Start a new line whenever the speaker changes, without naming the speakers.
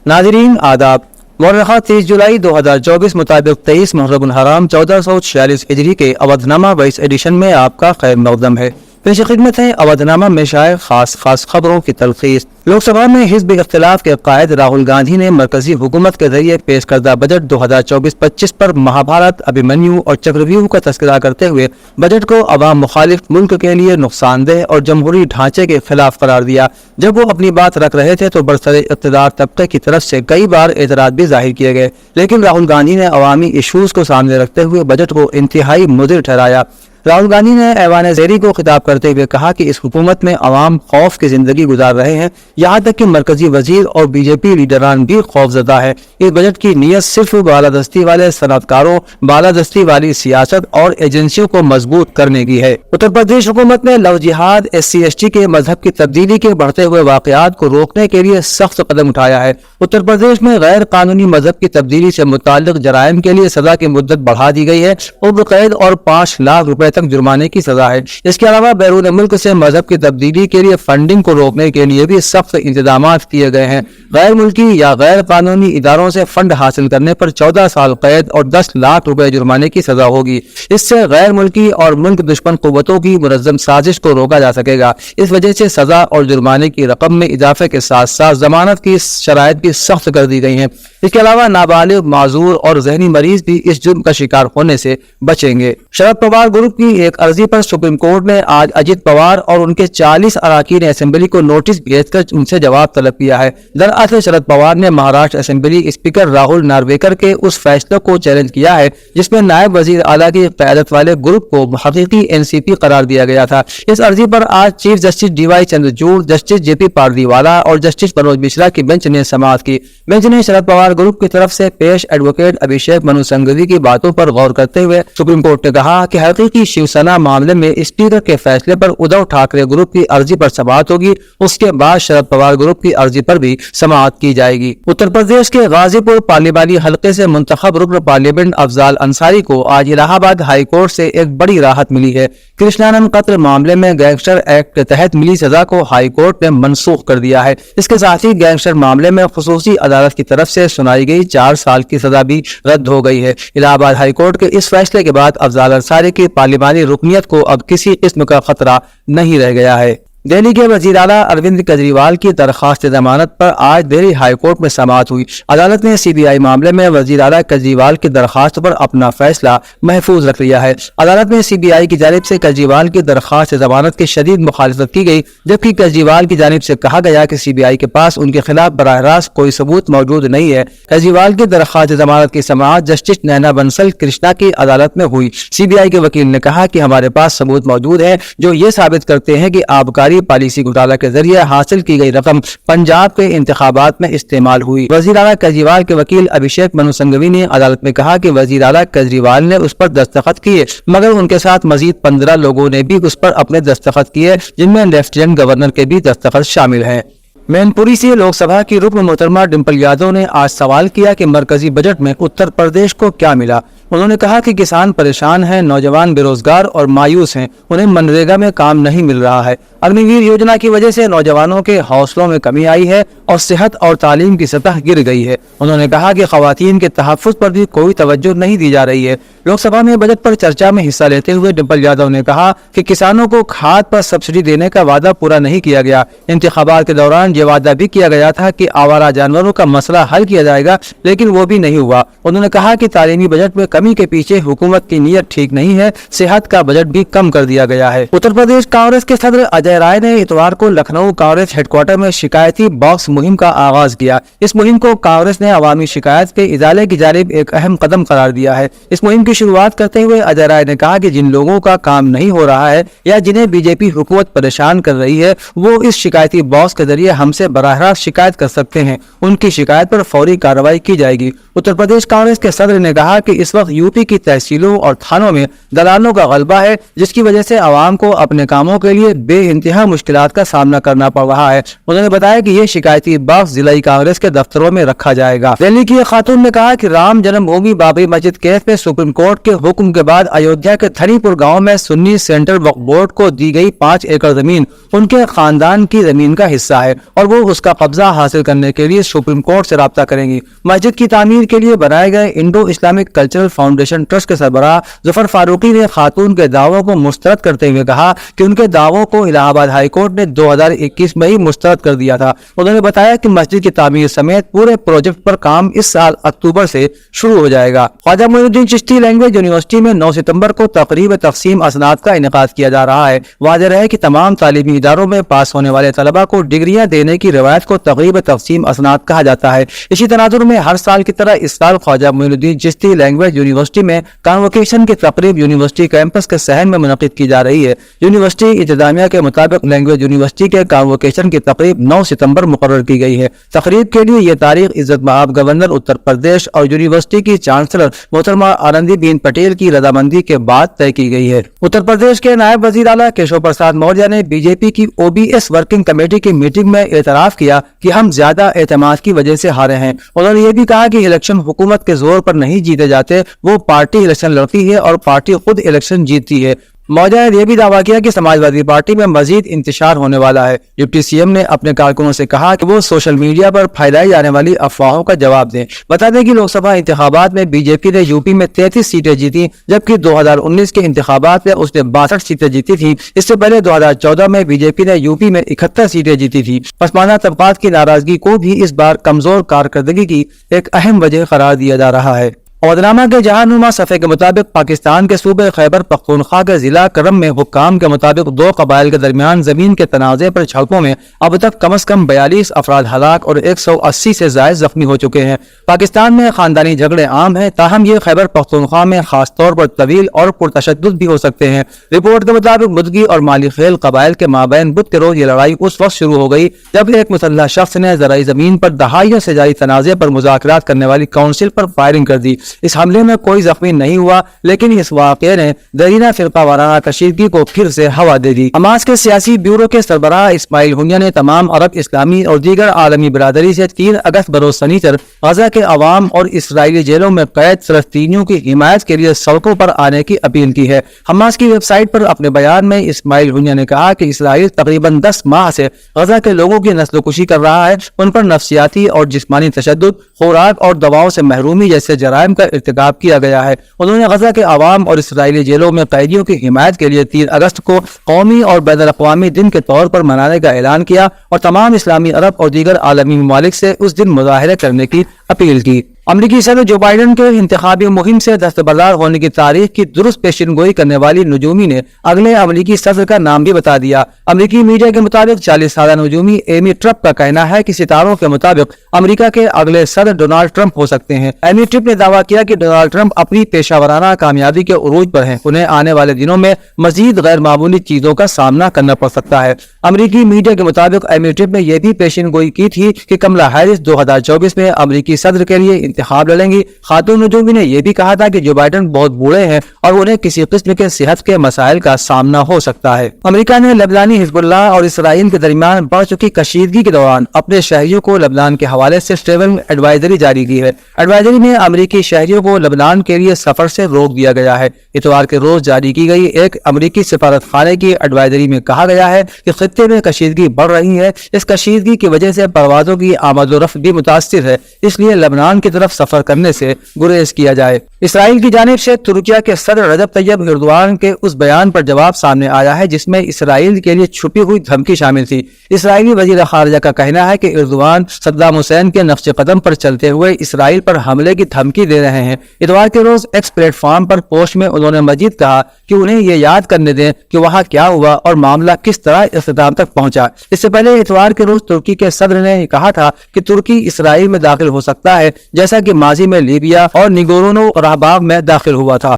नाज़रीन आदाब। मौरख़ा 30 जुलाई 2024 मुताबिक 23 मुहर्रम उल हराम 1446 हिजरी के अवधनामा 22 एडिशन में आपका खैर मक़दम है। पेश खिदमत है अवधनामा में शाये खास खबरों की तलखीस। लोकसभा में हिज़्ब इख्तिलाफ के कायद राहुल गांधी ने मरकजी हुकूमत के जरिए पेश करदा बजट 2024-25 पर महाभारत, अभिमन्यु और चक्रव्यूह का तस्करा करते हुए बजट को अवाम मुखालिफ, मुल्क के लिए नुकसानदेह और जमहूरी ढांचे के खिलाफ करार दिया। जब वो अपनी बात रख रहे थे तो बरसरे इक़्तिदार तबके की तरफ से कई बार एतराज़ भी जाहिर किए गए, लेकिन राहुल गांधी ने अवामी इशूज़ को सामने रखते हुए बजट को इंतहाई मुज़िर ठहराया। राहुल गांधी ने ऐवान ज़ेरी को खिताब करते हुए कहा कि इस हुकूमत में अवाम खौफ की जिंदगी गुजार रहे हैं, यहाँ तक कि मरकजी वजीर और बीजेपी लीडरान भी खौफजदा है। इस बजट की नीयत सिर्फ बालादस्ती वाले सनअतकारों, बालादस्ती वाली सियासत और एजेंसियों को मजबूत करने की है। उत्तर प्रदेश हुकूमत ने लव जिहाद, SC/ST के मजहब की तब्दीली के बढ़ते हुए वाक़यात को रोकने के लिए सख्त कदम उठाया है। उत्तर प्रदेश में गैर कानूनी मजहब की तब्दीली से मुताल्लिक जराइम के लिए सजा की मुद्दत बढ़ा दी गई है। उम्र कैद और 5 लाख रुपए तक जुर्माने की सजा है। इसके अलावा बैरून मुल्क से मजहब की तब्दीली के लिए फंडिंग को रोकने के लिए भी सख्त इंतजाम किए गए हैं। गैर मुल्की या गैर कानूनी इदारों से फंड हासिल करने पर 14 साल कैद और 10 लाख रुपए जुर्माने की सजा होगी। इससे गैर मुल्की और मुल्क दुश्मन कुव्वतों की मुनज़्ज़म साजिश को रोका जा सकेगा। इस वजह से सजा और जुर्माने की रकम में इजाफे के साथ साथ जमानत की शराइत भी सख्त कर दी गई हैं। इसके अलावा नाबालिग, माजूर और जहनी मरीज भी इस जुर्म का शिकार होने से बचेंगे। शरद पवार ग्रुप की एक अर्जी पर सुप्रीम कोर्ट ने आज अजित पवार और उनके 40 अरकान असेंबली को नोटिस भेजकर उनसे जवाब तलब किया है। दरअसल शरद पवार ने महाराष्ट्र असेंबली स्पीकर राहुल नार्वेकर के उस फैसले को चैलेंज किया है जिसमें नायब वजीर आला की क़यादत वाले ग्रुप को हकीकी NCP करार दिया गया था। इस अर्जी पर आज chief justice DY Chandrachud, justice JP Pardiwala और जस्टिस मनोज मिश्रा की बेंच ने समाअत की। बेंच ने शरद पवार ग्रुप की तरफ से पेश एडवोकेट अभिषेक मनु सिंघवी की बातों पर गौर करते हुए सुप्रीम कोर्ट ने कहा कि हकीकी शिवसेना मामले में स्पीकर के फैसले पर उद्धव ठाकरे ग्रुप की अर्जी पर समाअत होगी, उसके बाद शरद पवार ग्रुप की अर्जी पर भी समाअत की जाएगी। उत्तर प्रदेश के गाजीपुर पार्लिमानी हलके से मुंतखब रुकन पार्लियामेंट अफजाल अंसारी को आज इलाहाबाद हाई कोर्ट से एक बड़ी राहत मिली है। कृष्णानंद कत्ल मामले में गैंगस्टर एक्ट के तहत मिली सजा को हाई कोर्ट ने मनसूख कर दिया है। इसके साथ ही गैंगस्टर मामले में खुसूसी अदालत की तरफ से सुनाई गई 4 साल की सजा भी रद्द हो गई है। इलाहाबाद हाई कोर्ट के इस फैसले के बाद अफजाल अंसारी की पार्लिमानी रुकनियत को अब किसी किस्म का खतरा नहीं रह गया है। दिल्ली के वजीर आला अरविंद केजरीवाल की दरखास्त जमानत पर आज दिल्ली हाई कोर्ट में समाअत हुई। अदालत ने CBI मामले में वजीर आला केजरीवाल की दरखास्त पर अपना फैसला महफूज रख लिया है। अदालत में CBI की जानिब से केजरीवाल की दरखास्त जमानत की शदीद मुखालिफत की गई, जबकि केजरीवाल की जानिब से कहा गया कि CBI के पास उनके खिलाफ बराह रास्त कोई सबूत मौजूद नहीं है। केजरीवाल की दरखास्त जमानत की समाअत जस्टिस नैना बंसल कृष्णा की अदालत में हुई। CBI के वकील ने कहा कि हमारे पास सबूत मौजूद है जो ये साबित करते हैं कि आबकारी पॉलिसी घोटाला के जरिए हासिल की गई रकम पंजाब के इंतखाबात में इस्तेमाल हुई। वजीर आला केजरीवाल के वकील अभिषेक मनु सिंघवी ने अदालत में कहा कि वजीर आला केजरीवाल ने उस पर दस्तखत किए, मगर उनके साथ मजीद 15 लोगों ने भी उस पर अपने दस्तखत किए, जिनमें लेफ्टिनेंट गवर्नर के भी दस्तखत शामिल हैं। मैनपुरी से लोकसभा की रुकन मोहतरमा डिम्पल यादव ने आज सवाल किया कि मरकजी बजट में उत्तर प्रदेश को क्या मिला। उन्होंने कहा कि किसान परेशान हैं, नौजवान बेरोजगार और मायूस हैं, उन्हें मनरेगा में काम नहीं मिल रहा है। अग्निवीर योजना की वजह से नौजवानों के हौसलों में कमी आई है और सेहत और तालीम की सतह गिर गई है। उन्होंने कहा कि खवातीन के तहफ़्फ़ुज़ पर भी कोई तवज्जो नहीं दी जा रही है। लोकसभा में बजट पर चर्चा में हिस्सा लेते हुए डिम्पल यादव ने कहा कि किसानों को खाद पर सब्सिडी देने का वादा पूरा नहीं किया गया। इंतखाबात के दौरान ये वादा भी किया गया था कि आवारा जानवरों का मसला हल किया जाएगा, लेकिन वो भी नहीं हुआ। उन्होंने कहा कि तालीमी बजट में कमी के पीछे हुकूमत की नीयत ठीक नहीं है। सेहत का बजट भी कम कर दिया गया है। उत्तर प्रदेश कांग्रेस के सदर अजय राय ने इतवार को लखनऊ कांग्रेस हेडक्वार्टर में शिकायती बॉक्स मुहिम का आगाज किया। इस मुहिम को कांग्रेस ने अवामी शिकायत के इजाले की जानिब एक अहम कदम करार दिया है। इस मुहिम की शुरुआत करते हुए अजय राय ने कहा कि जिन लोगों का काम नहीं हो रहा है या जिन्हें बीजेपी हुकूमत परेशान कर रही है, वो इस शिकायती बॉक्स के जरिए हमसे बराह रास्त शिकायत कर सकते हैं। उनकी शिकायत पर फौरी कार्रवाई की जाएगी। उत्तर प्रदेश कांग्रेस के सदर ने कहा कि इस वक्त यूपी की तहसीलों और थानों में दलालों का गलबा है, जिसकी वजह से आवाम को अपने कामों के लिए इंतहा मुश्किलात का सामना करना पड़ रहा है। उन्होंने बताया कि ये शिकायती बॉक्स जिलाई कांग्रेस के दफ्तरों में रखा जाएगा। दिल्ली की एक खातून ने कहा कि राम जन्मभूमि बाबरी मस्जिद केस में सुप्रीम कोर्ट के हुक्म के बाद अयोध्या के थनीपुर गाँव में सुन्नी सेंट्रल वक्फ बोर्ड को दी गई 5 एकड़ जमीन उनके खानदान की जमीन का हिस्सा है और वो उसका कब्जा हासिल करने के लिए सुप्रीम कोर्ट से राब्ता करेंगी। मस्जिद की तामीर के लिए बनाए गए Indo Islamic cultural foundation trust के सरबराह जफर फारूकी ने खातून के दावों को मुस्तरद करते हुए कहा कि उनके दावों को इलाहाबाद हाई कोर्ट ने 2021 में ही मुस्तरद कर दिया था। उन्होंने बताया कि मस्जिद की तामीर समेत पूरे प्रोजेक्ट पर काम इस साल अक्टूबर से शुरू हो जाएगा। ख्वाजा मोइनुद्दीन चिश्ती लैंग्वेज यूनिवर्सिटी में 9 सितंबर को तकरीब तकसीम असनाद का इनेकाद किया जा रहा है। वाज़ेह रहे कि तमाम तालीमी इदारों में पास होने वाले तलबा को डिग्रियां देने की रवायत को तकरीब तकसीम असनाद कहा जाता है। इसी तनाजुर में हर साल की तरह इस साल ख्वाजा मोइनुद्दीन चिश्ती लैंग्वेज यूनिवर्सिटी में कॉन्वोकेशन की तकरीब यूनिवर्सिटी कैंपस के सहन में मुनक़िद की जा रही है। यूनिवर्सिटी इंतजामिया के मुताबिक लैंग्वेज यूनिवर्सिटी के कॉन्वोकेशन की तकरीब 9 सितंबर मुकर्रर की गई है। तकरीब के लिए ये तारीख इज्जत महाब गवर्नर उत्तर प्रदेश और यूनिवर्सिटी की चांसलर मोहतरमा आनंदीबेन पटेल की रजामंदी के बाद तय की गई है। उत्तर प्रदेश के नायब वजीर आला केशव प्रसाद मौर्य ने बीजेपी की OBS वर्किंग कमेटी की मीटिंग में एतराफ किया कि हम ज्यादा एतमाद की वजह से हारे हैं। उन्होंने ये भी कहा कि इलेक्शन हुकूमत के जोर पर नहीं जीते जाते, वो पार्टी इलेक्शन लड़ती है और पार्टी खुद इलेक्शन जीतती है। मौर्य ने यह भी दावा किया कि समाजवादी पार्टी में मजीद इंतशार होने वाला है। डिप्टी सीएम ने अपने कारकुनों से कहा कि वो सोशल मीडिया पर फैलाई जाने वाली अफवाहों का जवाब दें। बता दें कि लोकसभा इंतखाबात में बीजेपी ने यूपी में 33 सीटें जीती, जबकि 2019 के इंतखाबात में उसने 62 सीटें जीती थी। इससे पहले 2014 में बीजेपी ने यूपी में 71 सीटें जीती थी। पसमानदा तबकात की नाराजगी को भी इस बार कमजोर कारकर्दगी की एक अहम वजह करार दिया जा रहा है। अवधनामा के जहानुमा सफ़े के मुताबिक पाकिस्तान के सूबे खैबर पख्तूनख्वा के जिला करम में हुक्काम के मुताबिक 2 कबाइल के दरमियान जमीन के तनाज़े पर झड़पों में अब तक कम से कम 42 अफराद हलाक और 180 से ज़ायद जख्मी हो चुके हैं। पाकिस्तान में खानदानी झगड़े आम हैं, ताहम ये खैबर पख्तूनख्वा में खास तौर पर तवील और पुरतशद्दुद भी हो सकते हैं। रिपोर्ट के मुताबिक बुदगी और माली खेल कबाइल के माबैन बुध के रोज ये लड़ाई उस वक्त शुरू हो गई जब एक मुसल्लह शख्स ने ज़राई जमीन पर दहाइयों से जारी तनाज़े पर मुज़ाकरात करने वाली काउंसिल पर फायरिंग कर दी। इस हमले में कोई जख्मी नहीं हुआ, लेकिन इस वाक़े ने दरीना फिरका वाराना कशीदगी को फिर से हवा दे दी। हमास के सियासी ब्यूरो के सरबराह इस्माइल हुनिया ने तमाम अरब इस्लामी और दीगर आलमी बरादरी से 3 अगस्त बरोज शनिचर गजा के अवाम और इसराइली जेलों में कैद फलस्तीनियों की हिमायत के लिए सड़कों पर आने की अपील की है। हमास की वेबसाइट पर अपने बयान में इस्माइल हुनिया ने कहा कि इसराइल तकरीबन 10 माह से गजा के लोगों की नस्लकुशी कर रहा है, उन पर नफ्सियाती और जिस्मानी तशद्दुद, खुराक और दवाओं से महरूमी जैसे जराइम का इर्तिकाब किया गया है। उन्होंने गजा के अवाम और इसराइली जेलों में कैदियों की हिमायत के लिए 3 अगस्त को कौमी और बैनुल अक़वामी दिन के तौर पर मनाने का ऐलान किया और तमाम इस्लामी अरब और दीगर आलमी ममालिक से उस दिन मुज़ाहरे करने की अपील की। अमरीकी सदर जो बाइडन के इंतखाबी मुहिम से दस्तबरदार होने की तारीख की दुरुस्त पेशिनगोई करने वाली नजूमी ने अगले अमरीकी सदर का नाम भी बता दिया। अमरीकी मीडिया के मुताबिक 40 साला नजूमी एमी ट्रम्प का कहना है कि सितारों के मुताबिक अमरीका के अगले सदर डोनाल्ड ट्रंप हो सकते हैं। एमी ट्रम्प ने दावा किया कि डोनाल्ड ट्रंप अपनी पेशावराना कामयाबी के उरूज पर हैं। उन्हें आने वाले दिनों में मजीद गैर मामूली चीजों का सामना करना पड़ सकता है। अमरीकी मीडिया के मुताबिक एमी ट्रम्प ने यह भी पेशिनगोई की थी कि कमला हैरिस 2024 में अमरीकी सदर के लिए इंतखाब लड़ेंगी। खातून नजूमी ने यह भी कहा था कि जो बाइडन बहुत बूढ़े हैं और उन्हें किसी किस्म के सेहत के मसाइल का सामना हो सकता है। अमेरिका ने लबनानी हिजबुल्लाह और इसराइल के दरमियान बढ़ चुकी कशीदगी के दौरान अपने शहरियों को लबनान के हवाले से ट्रेवल एडवाइजरी जारी की है। एडवाइजरी में अमरीकी शहरियों को लबनान के लिए सफर से रोक दिया गया है। इतवार के रोज जारी की गई एक अमरीकी सिफारत खाने की एडवाइजरी में कहा गया है कि खित्ते में कशीदगी बढ़ रही है। इस कशीदगी की वजह से परवाजों की आमदोरफ्त भी मुतासिर है, इसलिए लबनान की तरफ सफर करने से गुरेज किया जाए। इसराइल की जानिब से तुर्किया के सदर रजब तैयब एर्दोगान के उस बयान पर जवाब सामने आया है जिसमें इसराइल के लिए छुपी हुई धमकी शामिल थी। इसराइली वजीर खारजा का कहना है कि एर्दोगान सद्दाम हुसैन के नक्श कदम पर चलते हुए इसराइल पर हमले की धमकी दे रहे हैं। इतवार के रोज एक्स प्लेटफॉर्म पर पोस्ट में उन्होंने मजीद कहा कि उन्हें ये याद करने दें कि वहाँ क्या हुआ और मामला किस तरह इख्तिताम तक पहुंचा। इससे पहले इतवार के रोज तुर्की के सदर ने कहा था कि तुर्की इसराइल में दाखिल हो सकता है, जैसा कि माजी में लीबिया और निगोरोनो कराबाग में दाखिल हुआ था।